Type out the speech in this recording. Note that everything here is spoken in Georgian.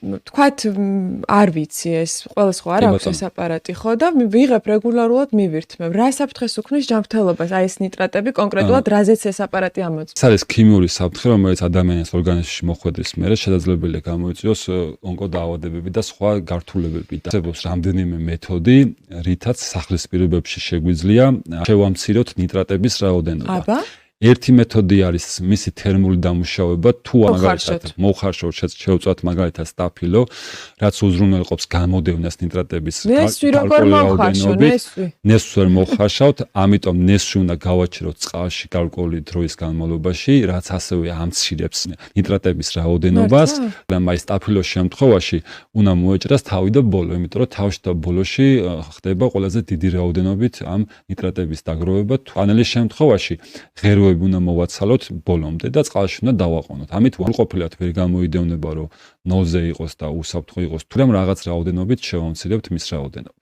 თქვათ არ ვიცი ეს ყველას ხო არ აქვს ეს აპარატი ხო და ვიღებ რეგულარულად მივირთმევ. რა საფრთხეს უქმნის ჯანმრთელობას აი ეს ნიტრატები კონკრეტულად რაზეც ეს აპარატი ამოწმებს? ეს არის ქიმიური საფრთხე, რომელიც ადამიანის ორგანიზმში მოხვედრის მერე შესაძლებელია გამოიწვიოს ონკოდაავადებები და სხვა გართულებები. არსებობს რამდენიმე მეთოდი, რითაც სახლის პირობებში შეგვიძლია შევამციროთ ნიტრატების რაოდენობა. აბა ერთი მეთოდი არის მისი თერმული დამუშავება, თუ მაგალითად მოხარშოთ შევწვათ მაგალითად სტაფილო, რაც უზრუნველყოფს გამოდევნას ნიტრატების ნესვს ვერ მოხარშავთ, ამიტომ ნესვი უნდა გავაჩეროთ წყალში გარკვეული დროის განმავლობაში, რაც ასევე ამცირებს ნიტრატების რაოდენობას. აი სტაფილოს შემთხვევაში უნდა მოეჭრას თავი და ბოლო, იმიტომ რომ თავში და ბოლოში ხდება ყველაზე დიდი რაოდენობით ამ ნიტრატების დაგროვება. ანალის შემთხვევაში ღეროები უნდა მოვაცალოთ ბოლომდე და წყალში უნდა დავაყენოთ. ამით უარყოფილად ვერ გამოიდევნება, რომ ნოზე იყოს და უსაფრთხო იყოს, თუმცა რაღაც რაოდენობით შევამცირებთ მის რაოდენობას.